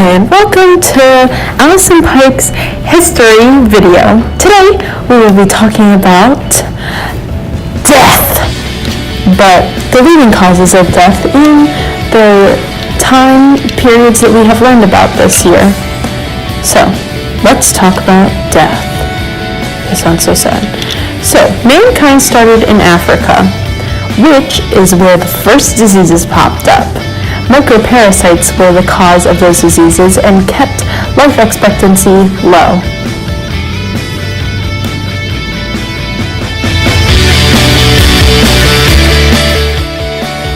Hi, and welcome to Allison Pike's history video. Today, we will be talking about death, but the leading causes of death in the time periods that we have learned about this year. So, let's talk about death. It sounds so sad. So, mankind started in Africa, which is where the first diseases popped up. Microparasites were the cause of those diseases and kept life expectancy low.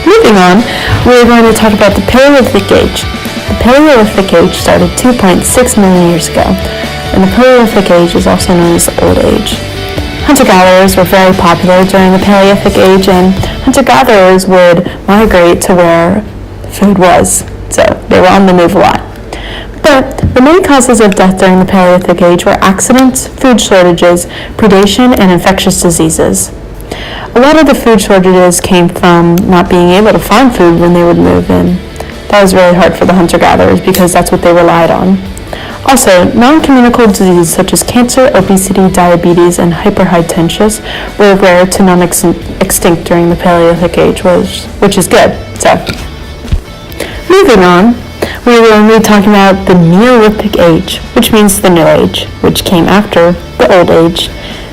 Moving on, we're going to talk about the Paleolithic Age. The Paleolithic Age started 2.6 million years ago, and the Paleolithic Age is also known as the Old Age. Hunter-gatherers were very popular during the Paleolithic Age, and hunter-gatherers would migrate to where food was, so they were on the move a lot. But the main causes of death during the Paleolithic Age were accidents, food shortages, predation, and infectious diseases. A lot of the food shortages came from not being able to find food when they would move in. That was really hard for the hunter-gatherers because that's what they relied on. Also, non-communicable diseases such as cancer, obesity, diabetes, and hypertension were rare to non-extinct during the Paleolithic Age, which is good. So, moving on, we will be talking about the Neolithic Age, which means the New Age, which came after the Old Age.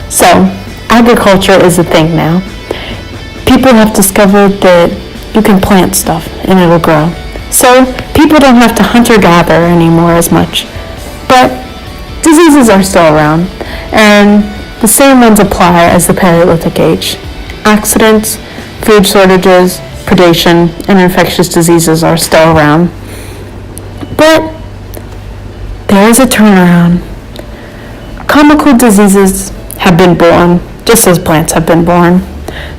So, agriculture is a thing now. People have discovered that you can plant stuff and it'll grow. So, people don't have to hunt or gather anymore as much. But diseases are still around, and the same ones apply as the Paleolithic Age. Accidents, food shortages, predation, and infectious diseases are still around. But there is a turnaround. Comical diseases have been born, just as plants have been born.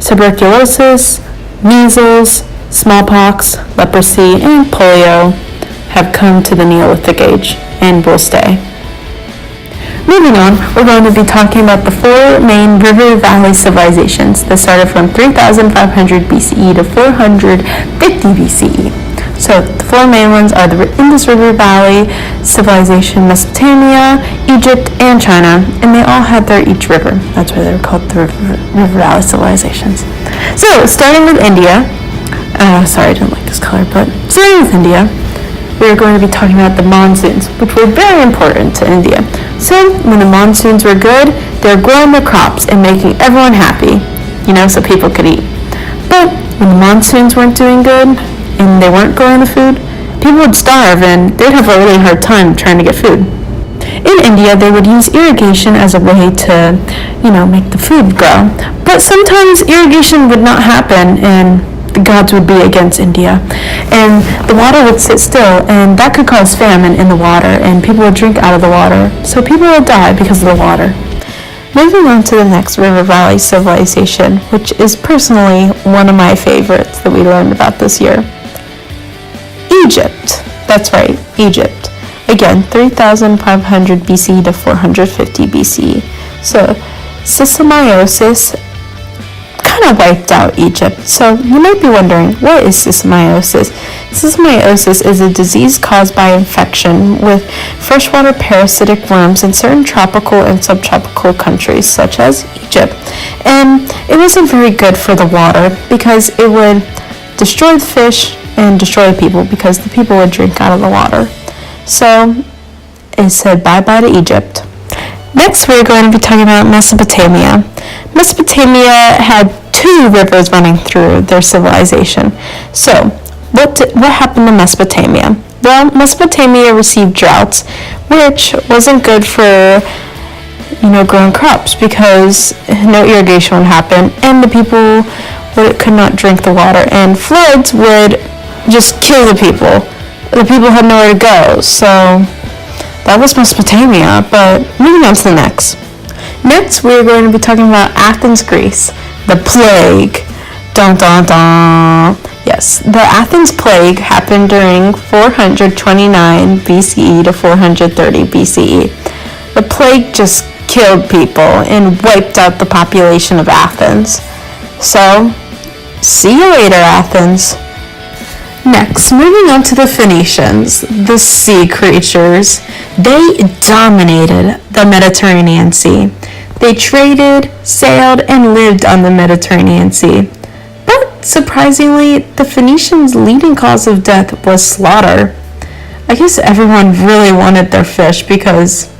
Tuberculosis, measles, smallpox, leprosy, and polio have come to the Neolithic Age and will stay. Moving on, we're going to be talking about the four main river valley civilizations that started from 3,500 BCE to 450 BCE. So the four main ones are the Indus River Valley civilization, Mesopotamia, Egypt, and China, and they all had their each river. That's why they're called the river valley civilizations. So starting with India, sorry I didn't like this color, but starting with India, we are going to be talking about the monsoons, which were very important to India. So when the monsoons were good, they were growing their crops and making everyone happy, so people could eat. But when the monsoons weren't doing good and they weren't growing the food, people would starve and they'd have a really hard time trying to get food. In India, they would use irrigation as a way to, make the food grow. But sometimes irrigation would not happen and the gods would be against India, and the water would sit still, and that could cause famine in the water, and people would drink out of the water, so people would die because of the water. Moving on to the next river valley civilization, which is personally one of my favorites that we learned about this year. Egypt. That's right, Egypt. Again, 3,500 BC to 450 BC. So, Scythiasis kind of wiped out Egypt. So you might be wondering, what is scythiasis? Scythiasis is a disease caused by infection with freshwater parasitic worms in certain tropical and subtropical countries such as Egypt. And it wasn't very good for the water because it would destroy the fish and destroy people because the people would drink out of the water. So it said bye-bye to Egypt. Next, we're going to be talking about Mesopotamia. Mesopotamia had two rivers running through their civilization. So, what happened to Mesopotamia? Well, Mesopotamia received droughts, which wasn't good for, growing crops because no irrigation would happen, and the people could not drink the water, and floods would just kill the people. The people had nowhere to go, so that was Mesopotamia, but moving on to the next. Next, we're going to be talking about Athens, Greece. The plague. Dun dun dun. Yes, the Athens plague happened during 429 BCE to 430 BCE. The plague just killed people and wiped out the population of Athens. So, see you later, Athens. Next, moving on to the Phoenicians, the sea creatures. They dominated the Mediterranean Sea. They traded, sailed, and lived on the Mediterranean Sea. But surprisingly, the Phoenicians' leading cause of death was slaughter. I guess everyone really wanted their fish because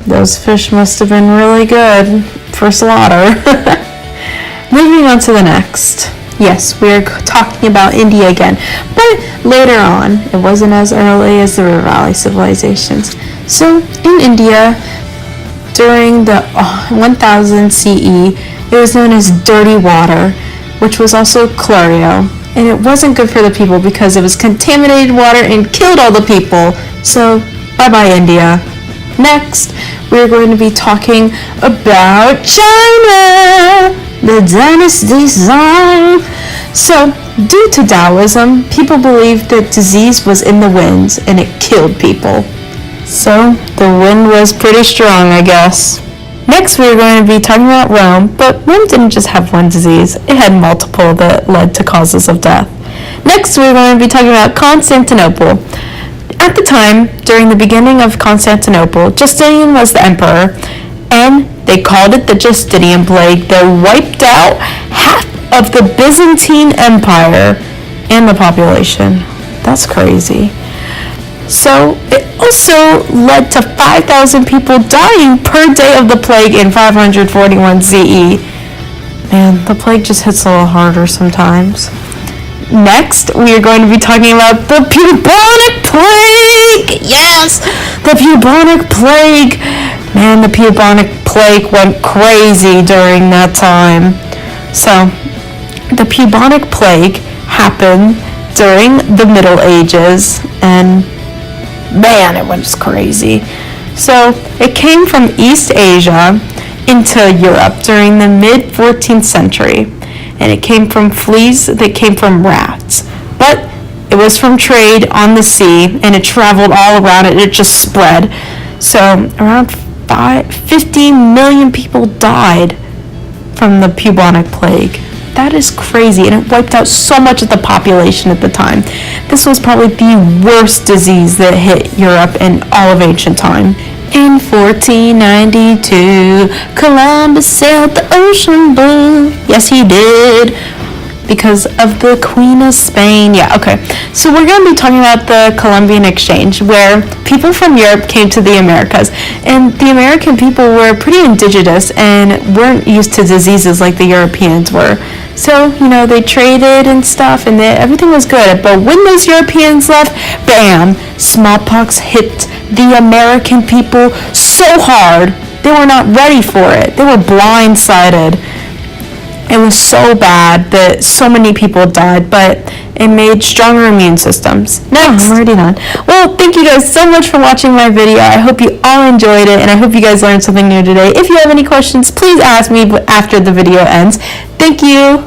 those fish must have been really good for slaughter. Moving on to the next. Yes, we're talking about India again, but later on. It wasn't as early as the River Valley civilizations. So in India, during the 1000 CE, it was known as dirty water, which was also chlorio. And it wasn't good for the people because it was contaminated water and killed all the people. So, bye-bye India. Next, we're going to be talking about China, the dynasty Song. So, due to Taoism, people believed that disease was in the winds and it killed people. So, the wind was pretty strong, I guess. Next, we're going to be talking about Rome, but Rome didn't just have one disease. It had multiple that led to causes of death. Next, we're going to be talking about Constantinople. At the time, during the beginning of Constantinople, Justinian was the emperor, and they called it the Justinian Plague that wiped out half of the Byzantine Empire and the population. That's crazy. So it also led to 5,000 people dying per day of the plague in 541 CE. Man, the plague just hits a little harder sometimes. Next, we are going to be talking about the bubonic plague. Yes, the bubonic plague. Man, the bubonic plague went crazy during that time. So, the bubonic plague happened during the Middle Ages, and man, it went just crazy. So it came from East Asia into Europe during the mid-14th century, and it came from fleas that came from rats. But it was from trade on the sea, and it traveled all around it. It just spread. So around 50 million people died from the bubonic plague. That is crazy, and it wiped out so much of the population at the time. This was probably the worst disease that hit Europe in all of ancient time. In 1492, Columbus sailed the ocean blue. Yes, he did. Because of the Queen of Spain. Yeah, okay. So we're going to be talking about the Columbian Exchange, where people from Europe came to the Americas. And the American people were pretty indigenous and weren't used to diseases like the Europeans were. So, they traded and stuff, and everything was good. But when those Europeans left, bam, smallpox hit the American people so hard, they were not ready for it. They were blindsided. It was so bad that so many people died, but it made stronger immune systems. Next. I'm already done. Well, thank you guys so much for watching my video. I hope you all enjoyed it, and I hope you guys learned something new today. If you have any questions, please ask me after the video ends. Thank you.